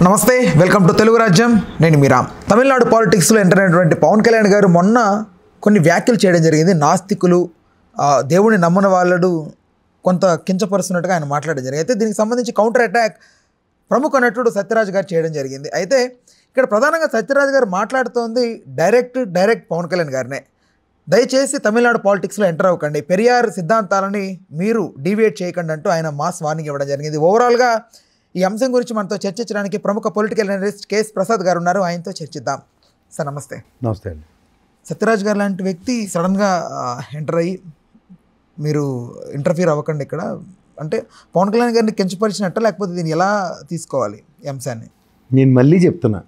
నమస్తే, welcome to Telugu రాజ్యం. నేను మీరా. తమిళనాడు పాలిటిక్స్లో ఎంటర్ అయినటువంటి పవన్ కళ్యాణ్ గారు మొన్న కొన్ని వ్యాఖ్యలు చేయడం జరిగింది. నాస్తికులు, దేవుడిని నమ్మని వాళ్ళు కొంత కించపరుస్తున్నట్టుగా ఆయన మాట్లాడడం జరిగింది. అయితే దీనికి సంబంధించి కౌంటర్ అటాక్ ప్రముఖ నటుడు సత్యరాజ్ గారు చేయడం జరిగింది. అయితే ఇక్కడ ప్రధానంగా సత్యరాజ్ గారు మాట్లాడుతోంది డైరెక్ట్ పవన్ కళ్యాణ్ గారినే. దయచేసి తమిళనాడు పాలిటిక్స్లో ఎంటర్ అవ్వకండి, పెరియార్ సిద్ధాంతాలని మీరు డీవియేట్ చేయకండి అంటూ ఆయన మాస్ వార్నింగ్ ఇవ్వడం జరిగింది. ఓవరాల్గా ఈ అంశం గురించి మనతో చర్చించడానికి ప్రముఖ పొలిటికల్ అనలిస్ట్ కేఎస్ ప్రసాద్ గారు ఉన్నారు. ఆయనతో చర్చిద్దాం. సార్ నమస్తే. నమస్తే అండి. సత్యరాజ్ గారు లాంటి వ్యక్తి సడన్గా ఎంటర్ అయ్యి మీరు ఇంటర్ఫియర్ అవ్వకండి ఇక్కడ అంటే పవన్ కళ్యాణ్ గారిని కించపరిచినట్ట, లేకపోతే దీన్ని ఎలా తీసుకోవాలి ఈ అంశాన్ని? నేను మళ్ళీ చెప్తున్నా,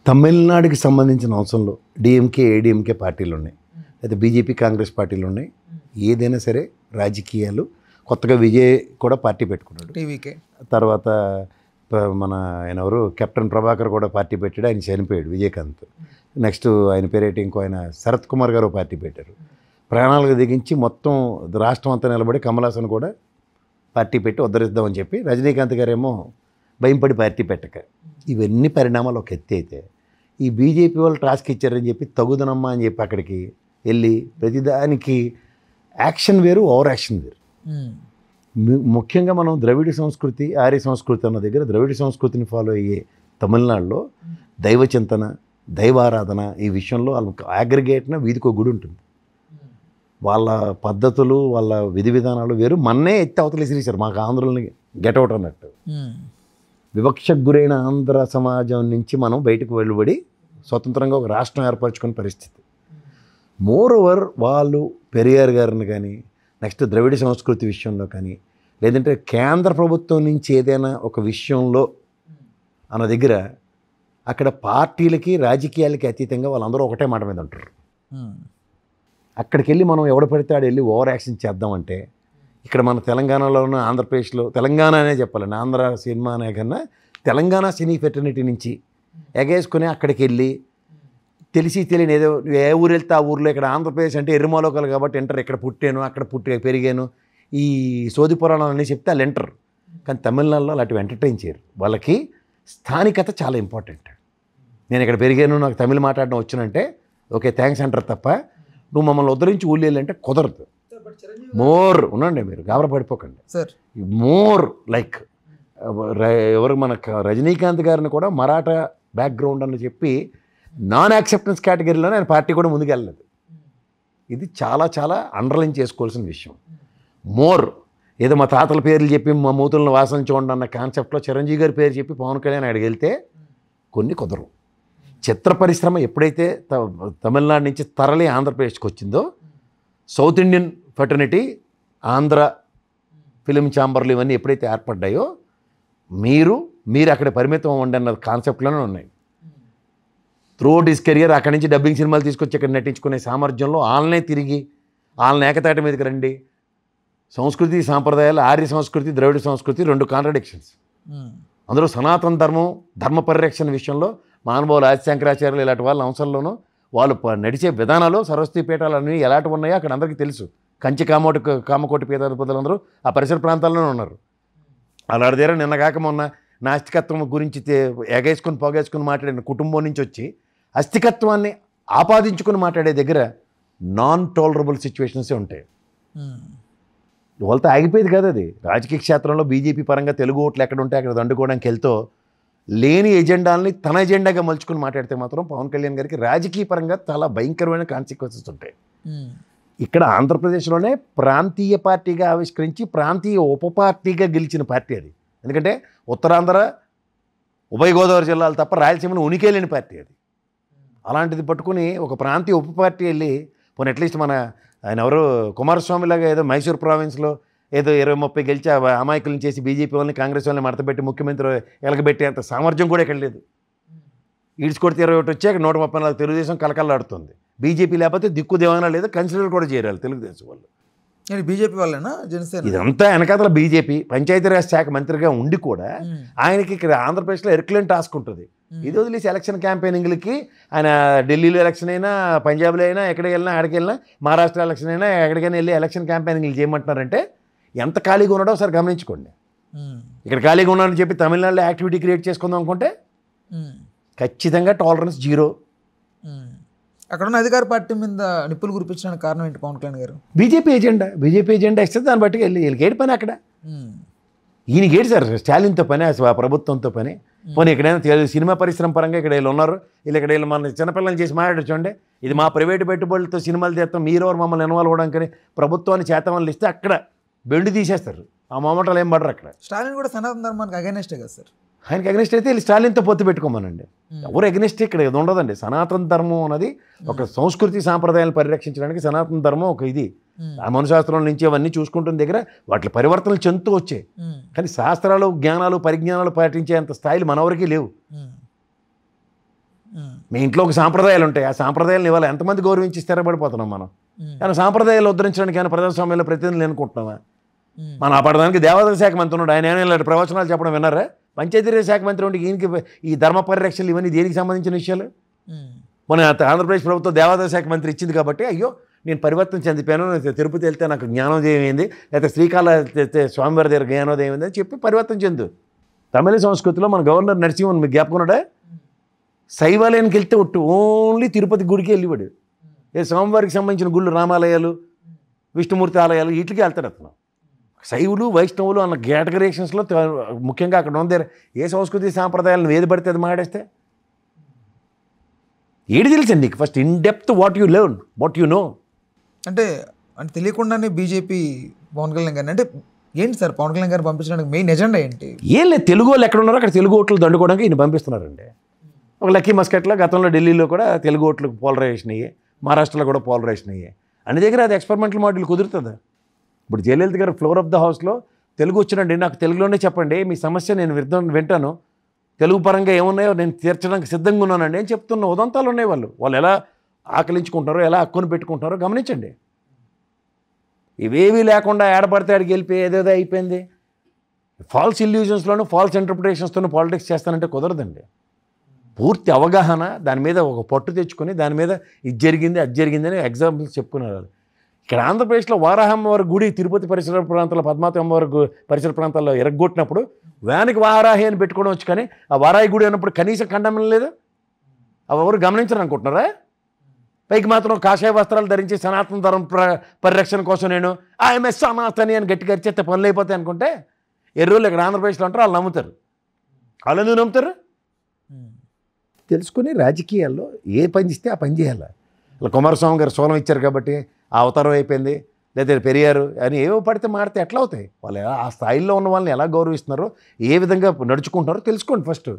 తమిళనాడుకి సంబంధించిన అంశంలో డిఎంకే ఏడిఎంకే పార్టీలు ఉన్నాయి, లేదా బీజేపీ కాంగ్రెస్ పార్టీలు ఉన్నాయి. ఏదైనా సరే రాజకీయాలు, కొత్తగా విజయ్ కూడా పార్టీ పెట్టుకున్నాడు టీవీకే. తర్వాత మన ఆయన ఎవరు కెప్టెన్ ప్రభాకర్ కూడా పార్టీ పెట్టాడు, ఆయన చనిపోయాడు విజయకాంత్. నెక్స్ట్ ఆయన పేరేటి ఇంకో ఆయన శరత్ కుమార్ గారు పార్టీ పెట్టారు. ప్రాణాలకు దిగించి మొత్తం రాష్ట్రం అంతా నిలబడి కమల్ హాసన్ కూడా పార్టీ పెట్టి ఉద్ధరిద్దామని చెప్పి, రజనీకాంత్ గారేమో భయంపడి పార్టీ పెట్టక. ఇవన్నీ పరిణామాలు ఒక ఎత్తి అయితే, ఈ బీజేపీ వాళ్ళు టాస్క్ ఇచ్చారని చెప్పి తగుదనమ్మా అని చెప్పి అక్కడికి వెళ్ళి ప్రతిదానికి యాక్షన్ వేరు, ఓవర్ యాక్షన్ వేరు. ముఖ్యంగా మనం ద్రవిడ సంస్కృతి, ఆర్య సంస్కృతి అన్న దగ్గర ద్రవిడ సంస్కృతిని ఫాలో అయ్యే తమిళనాడులో దైవ చింతన, దైవారాధన ఈ విషయంలో వాళ్ళకి అగ్రిగేట్న వీధికో గుడి ఉంటుంది. వాళ్ళ పద్ధతులు, వాళ్ళ విధి విధానాలు వేరు. మన్నే ఎత్తి అవతలు విసిరేశారు మాకు ఆంధ్రులని గెటౌట్ అన్నట్టు. వివక్షకు గురైన ఆంధ్ర సమాజం నుంచి మనం బయటకు వెళ్ళబడి స్వతంత్రంగా ఒక రాష్ట్రం ఏర్పరచుకునే పరిస్థితి. మోర్ ఓవర్ వాళ్ళు పెరియార్ గారిని కానీ, నెక్స్ట్ ద్రవిడ సంస్కృతి విషయంలో కానీ, లేదంటే కేంద్ర ప్రభుత్వం నుంచి ఏదైనా ఒక విషయంలో అన్న దగ్గర అక్కడ పార్టీలకి రాజకీయాలకి అతీతంగా వాళ్ళందరూ ఒకటే మాట మీద ఉంటారు. అక్కడికి వెళ్ళి మనం ఎవడ పడితే ఆడు వెళ్ళి ఓవర్ యాక్షన్ చేద్దామంటే, ఇక్కడ మన తెలంగాణలోనూ ఆంధ్రప్రదేశ్లో, తెలంగాణ అనే చెప్పాలండి, ఆంధ్ర సినిమా అనే కన్నా తెలంగాణ సినీ ఫెటర్నిటీ నుంచి ఎగేసుకుని అక్కడికి వెళ్ళి తెలిసి తెలియని ఏదో ఏ ఊరు వెళ్తే ఆ ఊర్లో, ఇక్కడ ఆంధ్రప్రదేశ్ అంటే ఎర్రమాలోకాలు కాబట్టి ఎంటర్, ఇక్కడ పుట్టాను అక్కడ పెరిగాను ఈ సోది పురాణాలన్నీ చెప్తే వాళ్ళు ఎంటర్. కానీ తమిళనాడులో అలాంటివి ఎంటర్టైన్ చేయరు. వాళ్ళకి స్థానికత చాలా ఇంపార్టెంట్. నేను ఇక్కడ పెరిగాను, నాకు తమిళ మాట్లాడడం వచ్చునంటే ఓకే థ్యాంక్స్ అంటారు తప్ప, నువ్వు మమ్మల్ని ఉద్ధరించి ఊళ్ళు వెళ్ళాలంటే కుదరదు. మోర్ ఉండండి, మీరు గాబరా పడిపోకండి సార్. మోర్ లైక్ ఎవరు మన రజనీకాంత్ గారిని కూడా మరాఠా బ్యాక్గ్రౌండ్ అని చెప్పి నాన్ యాక్సెప్టెన్స్ కేటగిరీలోనే ఆయన పార్టీ కూడా ముందుకు వెళ్ళలేదు. ఇది చాలా చాలా అండర్లైన్ చేసుకోవాల్సిన విషయం. మోర్ ఏదో మా తాతల పేర్లు చెప్పి మా మూతులను వాసన చూడండి అన్న కాన్సెప్ట్లో చిరంజీవి గారి పేరు చెప్పి పవన్ కళ్యాణ్ అక్కడికి వెళ్తే కొన్ని కుదరవు. చిత్ర పరిశ్రమ ఎప్పుడైతే తమిళనాడు నుంచి తరలి ఆంధ్రప్రదేశ్కి వచ్చిందో, South Indian fraternity, Andhra film ఛాంబర్లు ఇవన్నీ ఎప్పుడైతే ఏర్పడ్డాయో, మీరు అక్కడ పరిమితం అవ్వండి అన్న కాన్సెప్ట్లోనే ఉన్నాయి. త్రూఅవుట్ హిస్ కెరియర్ అక్కడి నుంచి డబ్బింగ్ సినిమాలు తీసుకొచ్చి ఇక్కడ నటించుకునే సామర్థ్యంలో వాళ్ళనే తిరిగి వాళ్ళని ఏకతాటి మీదకి రండి. సంస్కృతి సాంప్రదాయాలు, ఆర్య సంస్కృతి, ద్రవిడ సంస్కృతి రెండు కాంట్రడిక్షన్స్. అందులో సనాతన ధర్మ పరిరక్షణ విషయంలో మహానుభావులు ఆదిశంకరాచార్యులు ఇలాంటి వాళ్ళ అంశంలోనూ వాళ్ళు నడిచే విధానాలు, సరస్వతి పీఠాలు అన్నీ ఎలాంటివి ఉన్నాయో అక్కడ అందరికీ తెలుసు. కంచి కామకోటి పీఠాధిపతులందరూ ఆ పరిసర ప్రాంతాల్లోనే ఉన్నారు. అలాంటి దగ్గర నిన్నగాక మొన్న నాస్తికత్వం గురించి పొగేసుకుని మాట్లాడిన కుటుంబం నుంచి వచ్చి అస్తికత్వాన్ని ఆపాదించుకుని మాట్లాడే దగ్గర నాన్ టాలరబుల్ సిచ్యువేషన్సే ఉంటాయి. వాళ్ళతో ఆగిపోయేది కదా అది. రాజకీయ క్షేత్రంలో బీజేపీ పరంగా తెలుగు ఓట్లు ఎక్కడ ఉంటే అక్కడ దండుకోవడానికి వెళ్తూ లేని ఎజెండాలని తన ఎజెండాగా మలుచుకుని మాట్లాడితే మాత్రం పవన్ కళ్యాణ్ గారికి రాజకీయ పరంగా చాలా భయంకరమైన కాన్సిక్వెన్సెస్ ఉంటాయి. ఇక్కడ ఆంధ్రప్రదేశ్లోనే ప్రాంతీయ పార్టీగా ఆవిష్కరించి ప్రాంతీయ ఉప పార్టీగా గెలిచిన పార్టీ అది. ఎందుకంటే ఉత్తరాంధ్ర, ఉభయ గోదావరి జిల్లాలు తప్ప రాయలసీమను ఉనికి లేని పార్టీ అది. అలాంటిది పట్టుకుని ఒక ప్రాంతీయ ఉప పార్టీ వెళ్ళి పోనీ అట్లీస్ట్ మన ఆయన ఎవరు కుమారస్వామిలాగా ఏదో మైసూర్ ప్రావిన్స్లో ఏదో 20-30 గెలిచి అమాయకులను చేసి బీజేపీ వాళ్ళని కాంగ్రెస్ వాళ్ళని మడతపెట్టి ముఖ్యమంత్రి ఎలగబెట్టే అంత సామర్థ్యం కూడా ఇక్కడ లేదు. ఈడ్చుకొడితే 21 వచ్చాక 134 తెలుగుదేశం కలకల్లాడుతుంది. బీజేపీ లేకపోతే దిక్కు దేవానా లేదా కన్సిడర్ కూడా చేయరాలి తెలుగుదేశం వాళ్ళు. బీజేపీ వాళ్ళేనా జనసేన? ఇదంతా వెనకాతల బీజేపీ పంచాయతీరాజ్ శాఖ మంత్రిగా ఉండి కూడా ఆయనకి ఇక్కడ ఆంధ్రప్రదేశ్లో ఎర్క్లెన్ టాస్క్ ఉంటుంది. ఇది వదిలేసి ఎలక్షన్ క్యాంపెయినింగ్లకి ఆయన ఢిల్లీలో ఎలక్షన్ అయినా, పంజాబ్లో అయినా, ఎక్కడికి వెళ్ళినా ఆడికి వెళ్ళినా, మహారాష్ట్ర ఎలక్షన్ అయినా ఎక్కడికైనా వెళ్ళి ఎలక్షన్ క్యాంపెయినింగ్లు చేయమంటున్నారంటే ఎంత ఖాళీగా ఉన్నాడో ఒకసారి గమనించుకోండి. ఇక్కడ ఖాళీగా ఉన్నానని చెప్పి తమిళనాడులో యాక్టివిటీ క్రియేట్ చేసుకుందాం అనుకుంటే ఖచ్చితంగా టాలరెన్స్ జీరో. అక్కడ ఉన్న అధికార పార్టీ మీద నిప్పులు కురిపించడానికి కారణం ఏంటి పవన్ కళ్యాణ్ గారు? బీజేపీ ఎజెండా ఇస్తే దాన్ని బట్టి వీళ్ళకి ఏడు పని అక్కడ. ఈయనకి ఏడు సార్ స్టాలిన్తో పని, ప్రభుత్వంతో పని. పోనీ ఎక్కడైనా సినిమా పరిశ్రమ పరంగా ఇక్కడ వీళ్ళు ఉన్నారు, వీళ్ళు మన చిన్నపిల్లలు చేసి మాట్లాడచ్చండి, ఇది మా ప్రైవేటు పెట్టుబడులతో సినిమాలు చేస్తాం, మీరెవరు మమ్మల్ని ఇన్వాల్వ్ అవ్వడానికి ప్రభుత్వాన్ని చేతమని ఇస్తే అక్కడ బెండు తీసేస్తారు. ఆ మొమెంటాలు ఏం పడరు అక్కడ. స్టాలిన్ కూడా సనాతన ధర్మానికి అగైనెస్టే కదా సార్? ఆయనకి అగ్నిస్ట్ అయితే వీళ్ళు స్టాలిన్తో పొత్తు పెట్టుకోమనండి. ఎవరు అగ్నిస్ట్ ఇక్కడ ఇది ఉండదండి. సనాతన ధర్మం అన్నది ఒక సంస్కృతి సాంప్రదాయాలను పరిరక్షించడానికి సనాతన ధర్మం ఒక ఇది. ఆ మనుశాస్త్రం నుంచి అవన్నీ చూసుకుంటున్న దగ్గర వాటి పరివర్తనలు చెందుతూ వచ్చాయి. కానీ శాస్త్రాలు, జ్ఞానాలు, పరిజ్ఞానాలు పాటించే అంత స్థాయిలు మనవరికి లేవు. మీ ఇంట్లో ఒక సాంప్రదాయాలు ఉంటాయి, ఆ సాంప్రదాయాలను ఇవాళ ఎంతమంది గౌరవించి స్థిరపడిపోతున్నాం మనం. కానీ సాంప్రదాయాలు ఉద్ధరించడానికి ఆయన ప్రజాస్వామ్యంలో ప్రతినిధులు అనుకుంటున్నామా? మనం ఆపడడానికి దేవాదాయ శాఖ మంత్రి ఉన్నాడు, ఆయన ఏమైనా ఇలాంటి ప్రవచనాలు చెప్పడం విన్నారా? పంచాయతీరాజ్ శాఖ మంత్రి ఉంటే ఈయనకి ఈ ధర్మ పరిరక్షణలు ఇవన్నీ దేనికి సంబంధించిన విషయాలు? మన ఆంధ్రప్రదేశ్ ప్రభుత్వం దేవాదాయ శాఖ మంత్రి ఇచ్చింది కాబట్టి అయ్యో నేను పరివర్తన చెందిపోయాను, తిరుపతి వెళ్తే నాకు జ్ఞానోదయం అయింది, లేకపోతే శ్రీకాళహస్తి స్వామివారి దగ్గర జ్ఞానోదయం అయింది అని చెప్పి పరివర్తన చెందు. తమిళ సంస్కృతిలో మన గవర్నర్ నరసింహన్ మీకు జ్ఞాపకున్నాడా? శైవాలయానికి వెళ్తే ఒట్టు ఓన్లీ తిరుపతి గుడికి వెళ్ళివాడు. స్వామివారికి సంబంధించిన గుళ్ళు, రామాలయాలు, విష్ణుమూర్తి ఆలయాలు వీటికి వెళ్తాడు అతను. శైవులు, వైష్ణవులు అన్న కేటగరేషన్స్లో ముఖ్యంగా అక్కడ ఉంది. ఏ సంస్కృతి సాంప్రదాయాలను ఏది పడితే అది మాడేస్తే ఏది తెలుసండి నీకు? First in depth what you learn, what you know. అంటే తెలియకుండానే బీజేపీ పవన్ కళ్యాణ్ గారిని అంటే ఏంటి సార్ పవన్ కళ్యాణ్ గారిని పంపించడానికి మెయిన్ ఎజెండా ఏంటి? ఏం లేదు, తెలుగు వాళ్ళు ఎక్కడ ఉన్నారో అక్కడ తెలుగు ఓట్లు దండుకోవడానికి ఈయన పంపిస్తున్నారండి. ఒక లక్కీ మస్కట్లో గతంలో ఢిల్లీలో కూడా తెలుగు ఓట్లకు పోలరైజేషన్ అయ్యాయి, మహారాష్ట్రలో కూడా పోలరైజేషన్ అయ్యాయి. అన్ని దగ్గర అది ఎక్స్పెరిమెంటల్ మోడల్ కుదురుతుందా? ఇప్పుడు జయలలిత గారు ఫ్లోర్ ఆఫ్ ద హౌస్లో తెలుగు వచ్చినండి, నాకు తెలుగులోనే చెప్పండి మీ సమస్య, నేను వింటాను, తెలుగు పరంగా ఏమున్నాయో నేను తీర్చడానికి సిద్ధంగా ఉన్నానండి అని చెప్తున్న ఉదంతాలు ఉన్నాయి. వాళ్ళు ఎలా ఆకలించుకుంటారో, ఎలా హక్కును పెట్టుకుంటారో గమనించండి. ఇవేవీ లేకుండా ఏడపడితే ఆడికి వెళ్ళిపోయి ఏదేదో అయిపోయింది. ఫాల్స్ ఇల్యూజన్స్లోనూ ఫాల్స్ ఇంటర్ప్రిటేషన్స్తోనూ పాలిటిక్స్ చేస్తానంటే కుదరదండి. పూర్తి అవగాహన, దాని మీద ఒక పట్టు తెచ్చుకొని దాని మీద ఇది జరిగింది అది జరిగిందని ఎగ్జాంపుల్స్ చెప్పుకున్నారు. ఇక్కడ ఆంధ్రప్రదేశ్లో వారాహమ్మవారి గుడి తిరుపతి పరిసర ప్రాంతాల్లో, పద్మావతి అమ్మవారి పరిసర ప్రాంతాల్లో ఎరగొట్టినప్పుడు వ్యానికి వారాహి అని పెట్టుకోవడం వచ్చి, కానీ ఆ వారాహి గుడి అన్నప్పుడు కనీసం ఖండనం లేదు. అవి ఎవరు గమనించరు అనుకుంటున్నారా? పైకి మాత్రం కాషాయ వస్త్రాలు ధరించి సనాతన ధర్మ పరిరక్షణ కోసం నేను ఐఎంఎస్ సనాతని అని గట్టిగా అరిచేస్తే పనులు అయిపోతాయి అనుకుంటే ఎర్రోళ్ళు ఇక్కడ ఆంధ్రప్రదేశ్లో అంటారు. వాళ్ళు నమ్ముతారు. వాళ్ళు ఎందుకు నమ్ముతారు? తెలుసుకుని రాజకీయాల్లో ఏ పని చేస్తే ఆ పని చేయాలి. ఇలా కుమారస్వామి గారు సోలం ఇచ్చారు కాబట్టి ఆ అవతారం అయిపోయింది, లేదా పెరిగారు అని ఏవో పడితే మాడితే ఎట్లా అవుతాయి? వాళ్ళు ఆ స్థాయిలో ఉన్న వాళ్ళని ఎలా గౌరవిస్తున్నారో, ఏ విధంగా నడుచుకుంటున్నారో తెలుసుకోండి ఫస్ట్.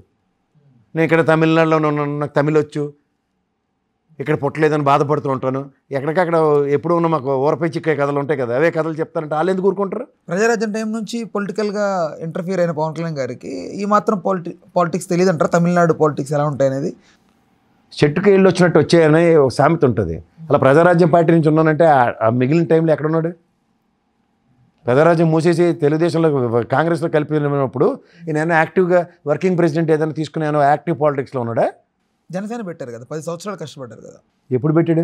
నేను ఇక్కడ తమిళనాడులో ఉన్నాను, నాకు తమిళ వచ్చు, ఇక్కడ పుట్టలేదని బాధపడుతూ ఉంటాను, ఎక్కడికక్కడ ఎప్పుడు ఉన్న మాకు ఊరపై చిక్కే కథలు ఉంటాయి కదా, అవే కథలు చెప్తారంటే వాళ్ళు ఎందుకు ఊరుకుంటారు? ప్రజారాజ్యం టైం నుంచి పొలిటికల్గా ఇంటర్ఫియర్ అయిన పవన్ కళ్యాణ్ గారికి ఈ మాత్రం పాలిటిక్స్ తెలియదు అంటారు. తమిళనాడు పాలిటిక్స్ ఎలా ఉంటాయి అనేది చెట్టుకి ఇళ్ళు వచ్చినట్టు వచ్చాయని ఒక సామెత ఉంటుంది. అలా ప్రజారాజ్యం పార్టీ నుంచి ఉన్నానంటే ఆ మిగిలిన టైంలో ఎక్కడున్నాడు? ప్రజారాజ్యం మూసేసి తెలుగుదేశంలో కాంగ్రెస్లో కలిపినప్పుడు ఈయన యాక్టివ్గా వర్కింగ్ ప్రెసిడెంట్ ఏదైనా తీసుకుని ఆయన యాక్టివ్ పాలిటిక్స్లో ఉన్నాడా? జనసేన పెట్టారు కదా, 10 సంవత్సరాలు కష్టపడ్డారు కదా. ఎప్పుడు పెట్టాడు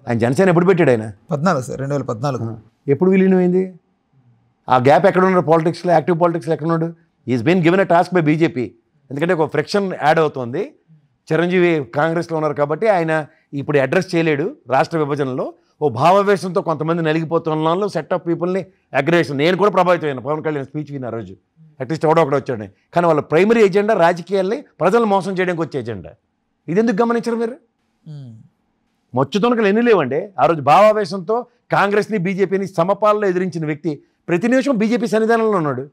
ఆయన? జనసేన ఎప్పుడు పెట్టాడు ఆయన? 14 సార్, 2014. ఎప్పుడు విలీనమైంది? ఆ గ్యాప్ ఎక్కడ ఉన్నాడు? పాలిటిక్స్లో, యాక్టివ్ పాలిటిక్స్లో ఎక్కడున్నాడు? Is been given a task by BJP. ఎందుకంటే ఒక ఫ్రిక్షన్ యాడ్ అవుతుంది. చిరంజీవి కాంగ్రెస్లో ఉన్నారు కాబట్టి ఆయన ఇప్పుడు అడ్రస్ చేయలేడు. రాష్ట్ర విభజనలో ఓ భావావేశంతో కొంతమంది నలిగిపోతున్న వాళ్ళు సెట్ ఆఫ్ పీపుల్ని అగ్రెషన్. నేను కూడా ప్రభావితం అయినా పవన్ కళ్యాణ్ స్పీచ్ విన్న రోజు. అట్లీస్ట్ ఎవడో ఒకటి వచ్చాడు. కానీ వాళ్ళ ప్రైమరీ ఎజెండా రాజకీయాల్ని ప్రజలను మోసం చేయడానికి వచ్చే ఎజెండా. ఇది ఎందుకు గమనించరు మీరు? మొచ్చుతొనకలు ఎన్ని లేవండి. ఆ రోజు భావావేశంతో కాంగ్రెస్ని బీజేపీని సమపాలలో ఎదిరించిన వ్యక్తి ప్రతి నిమిషం బీజేపీ సన్నిధానంలో ఉన్నాడు.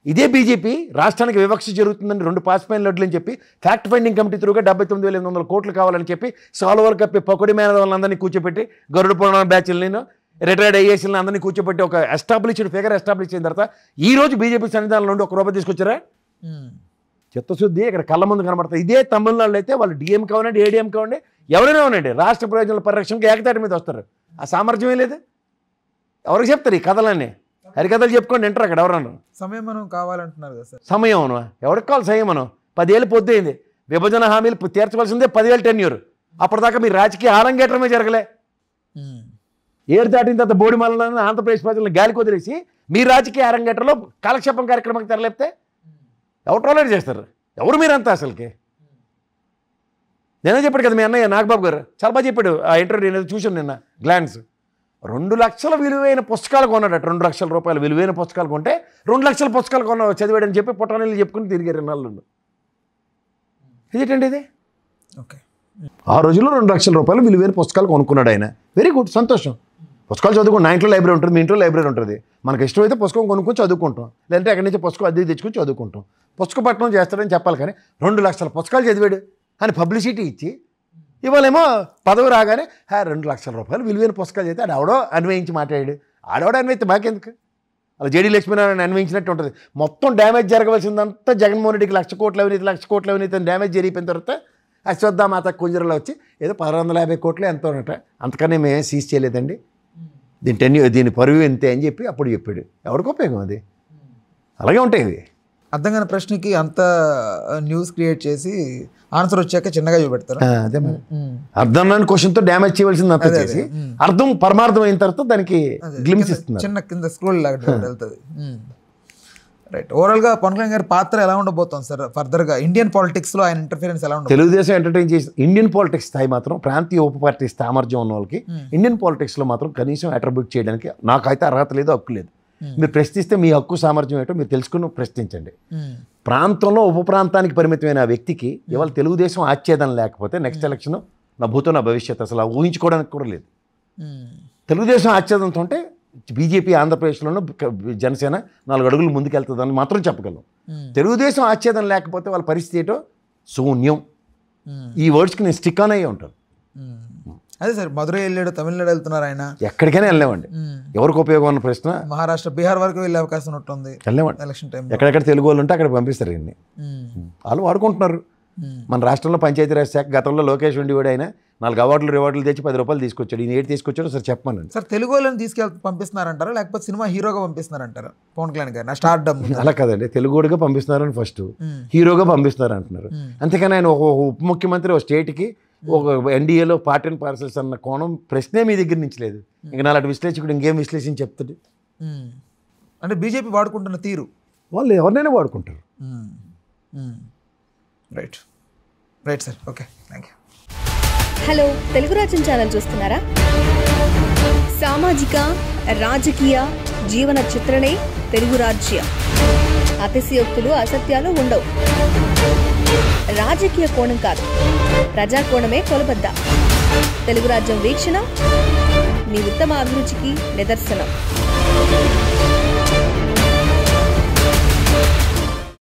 ఇదే బీజేపీ రాష్ట్రానికి వివక్ష జరుగుతుందని 2 పాసిపోయిన లడ్లు అని చెప్పి ఫ్యాక్ట్ ఫైండింగ్ కమిటీ త్రూగా 79,800 కోట్లు కావాలని చెప్పి సాల్వర్ కప్పి పకోడి మేనవాళ్ళందరినీ కూర్చోపెట్టి గరుడ పురాణ బ్యాచ్లను రిటైర్డ్ ఐఏఎస్లను అందరినీ కూర్చోపెట్టి ఒక ఎస్టాబ్లిష్డ్ ఫిగర్ ఎస్టాబ్లిష్ అయిన తర్వాత ఈ రోజు బీజేపీ సన్నిధానం నుండి 1 రూపాయి తీసుకొచ్చారా? చిత్తశుద్ధి ఇక్కడ కళ్ళ ముందు కనబడతాయి. ఇదే తమిళనాడులో అయితే వాళ్ళు డిఎం కావాలండి, ఏడీఎం కావండి, ఎవరైనా ఉండండి, రాష్ట్ర ప్రయోజనాల పరిరక్షణకు ఏకతాటి మీద వస్తారు. ఆ సామర్థ్యమే లేదు. ఎవరికి చెప్తారు ఈ కథలన్నీ? హరికథలు చెప్పుకోండి వింటారు అక్కడ ఎవరన్నా. సమయం మనం కావాలంటున్నారు కదా సార్. సమయం ఎవరికి కావాలి? సంయమనం. 10 ఏళ్ళు పొద్దుయింది. విభజన హామీలు తీర్చవలసిందే 10 ఏళ్ళు టెన్యూర్. అప్పటిదాకా మీరు రాజకీయ ఆలంగేటమే జరగలే. 7 దాటిన తర్వాత బోడిమల్లని ఆంధ్రప్రదేశ్ ప్రజలను గాలికి వదిలేసి మీ రాజకీయ అరంగేటలో కాలక్షేపం కార్యక్రమానికి తెరలేపితే ఎవరు ట్రోలేట్ చేస్తారు? ఎవరు మీరంతా అసలుకి? నేనే చెప్పాడు కదా మీ అన్నయ్య నాగబాబు గారు, చాలా బాగా చెప్పాడు ఆ ఇంటర్వ్యూ. నేను చూశాను నిన్న గ్లాన్స్. 2 లక్షల విలువైన పుస్తకాలు కొన్నాడట. 2 లక్షల రూపాయలు విలువైన పుస్తకాలు కొంటే 2 లక్షల పుస్తకాలు కొన్నా చదివాడని చెప్పి పుట్టానీళ్ళు చెప్పుకుని తిరిగారు నాళ్ళు. ఇదేంటండి ఇది? ఓకే. ఆ రోజుల్లో 2 లక్షల రూపాయలు విలువైన పుస్తకాలు కొనుక్కున్నాడు ఆయన. వెరీ గుడ్, సంతోషం. పుస్తకాలు చదువుకుంటాం. నా ఇంట్లో లైబ్రరీ ఉంటుంది, మీ ఇంట్లో లైబ్రరీ ఉంటుంది. మనకి ఇష్టమైతే పుస్తకం కొనుక్కొని చదువుకుంటాం, లేదంటే ఎక్కడి నుంచి పుస్తకం అద్దె తెచ్చుకొని చదువుకుంటాం. పుస్తక పట్టణం చేస్తాడని చెప్పాలి, కానీ 2 లక్షల పుస్తకాలు చదివాడు అని పబ్లిసిటీ ఇచ్చి ఇవాళేమో పదవి రాగానే 2 లక్షల రూపాయలు విలువైన పుస్తకాలు చదివితే ఆడెవడో అన్వయించి మాట్లాడాడు. ఆడెవడో అన్వయితే మాకెందుకు? అలా జేడీ లక్ష్మీనారాయణ అన్వయించినట్టు ఉంటుంది. మొత్తం డ్యామేజ్ జరగవలసిందంతా జగన్మోహన్ రెడ్డికి 1,00,000 కోట్ల అవినీతి డ్యామేజ్ జరిగిపోయిన తర్వాత అశ్వత్థామాత కుంజరలో వచ్చి ఏదో 1,650 కోట్లు ఎంతో ఉన్నట, అంతకనే మేము సీజ్ చేయలేదండి, దీని పరువు ఎంతే అని చెప్పి అప్పుడు చెప్పాడు. ఎవరికి ఉపయోగం అది? అలాగే ఉంటాయి ఇవి. అర్థం కాని ప్రశ్నకి అంత న్యూస్ క్రియేట్ చేసి ఆన్సర్ వచ్చాక చిన్నగా చూపెడతారు. అదే మరి అర్థం కాని క్వశ్చన్తో డ్యామేజ్ చేయవలసింది అంతా చేసి అర్థం పరమార్థం అయిన తర్వాత దానికి గ్లిమ్స్ ఇస్తున్నారు. చిన్న కింద స్క్రోల్ లాగా వెళ్తుంది. రైట్. ఓవరాల్గా పవన్ కళ్యాణ్ గారి పాత్ర ఎలా ఉండబోతోంది సార్ ఫర్దర్గా? ఇండియన్ పాలిటిక్స్లో ఆయన ఇంటర్ఫిరెన్స్ ఎలా ఉండదు? తెలుగుదేశం ఎంటర్టైన్ చేసి ఇండియన్ పాలిటిక్స్ స్థాయి మాత్రం ప్రాంతీయ ఉప పార్టీ సామర్థ్యం ఉన్న వాళ్ళకి ఇండియన్ పాలిటిక్స్లో మాత్రం కనీసం అట్రిబ్యూట్ చేయడానికి నాకైతే అర్హత లేదు, హక్కు లేదు. మీరు ప్రశ్నిస్తే మీ హక్కు సామర్థ్యం ఏంటో మీరు తెలుసుకుని ప్రశ్నించండి. ప్రాంతంలో ఉప ప్రాంతానికి పరిమితమైన ఆ వ్యక్తికి ఇవాళ తెలుగుదేశం ఆచ్ఛేదం లేకపోతే నెక్స్ట్ ఎలక్షన్ నా భూతో నా భవిష్యత్ అసలు ఊహించుకోవడానికి కూడా లేదు. తెలుగుదేశం ఆచ్ఛేదంతో ఉంటే బీజేపీ ఆంధ్రప్రదేశ్లోనూ జనసేన 4 అడుగులు ముందుకెళ్తుందని మాత్రం చెప్పగలం. తెలుగుదేశం ఆచ్ఛేదం లేకపోతే వాళ్ళ పరిస్థితి ఏంటో శూన్యం. ఈ వర్డ్స్కి నేను స్టిక్ ఆన్ అయ్యే ఉంటాను. అదే సార్, మధురై వెళ్ళాడు, తమిళనాడు వెళ్తున్నారు ఆయన. ఎక్కడికైనా వెళ్ళలేమండి. ఎవరికి ఉపయోగం అన్న ప్రశ్న. మహారాష్ట్ర, బీహార్ వరకు వెళ్ళే అవకాశం ఉంటుంది. వెళ్ళలేమండి. ఎలక్షన్ టైం ఎక్కడెక్కడ తెలుగు వాళ్ళు ఉంటే అక్కడ పంపిస్తారు. ఇన్ని వాళ్ళు వాడుకుంటున్నారు. మన రాష్ట్రంలో పంచాయతీరాజ్ శాఖ గతంలో లోకేష్ ఉండేవాడు, ఆయన 4 అవార్డులు రివార్డులు తెచ్చి 10 రూపాయలు తీసుకొచ్చాడు. ఈయన ఏడు తీసుకొచ్చాడో సార్ చెప్పమనండి. సార్, తెలుగు వాళ్ళని పంపిస్తున్నారంటారా లేకపోతే సినిమా హీరోగా పంపిస్తున్నారంటారా పవన్ కళ్యాణ్ గారు? నా స్టార్ డమ్ అలా కదండి, తెలుగుడిగా పంపిస్తున్నారని ఫస్ట్, హీరోగా పంపిస్తున్నారు అంటున్నారు. అంతేకాని ఆయన ఒక ఉప ముఖ్యమంత్రి ఒక స్టేట్కి ఒక ఎన్డీఏలో పార్ట్ అండ్ పార్సల్స్ అన్న కోణం ప్రశ్నే మీ దగ్గర నుంచి లేదు. ఇంకా నాలాంటి విశ్లేషకుడు ఇంకేం విశ్లేషించి చెప్తాడు? అంటే బీజేపీ వాడుకుంటున్న తీరు వాళ్ళు ఎవరినైనా వాడుకుంటారు. Right right sir, okay, thank you. Hello, Telugu రాజ్యం ఛానల్ చూస్తున్నారా? సామాజిక రాజకీయ జీవన చిత్రణే తెలుగు రాజ్యం. అతిశయోక్తులు అసత్యాలు ఉండవు. రాజకీయ కోణం కాదు, ప్రజా కోణమే కొలబద్ద. తెలుగు రాజ్యం వీక్షణ మీ ఉత్తమ అభిరుచికి నిదర్శనం.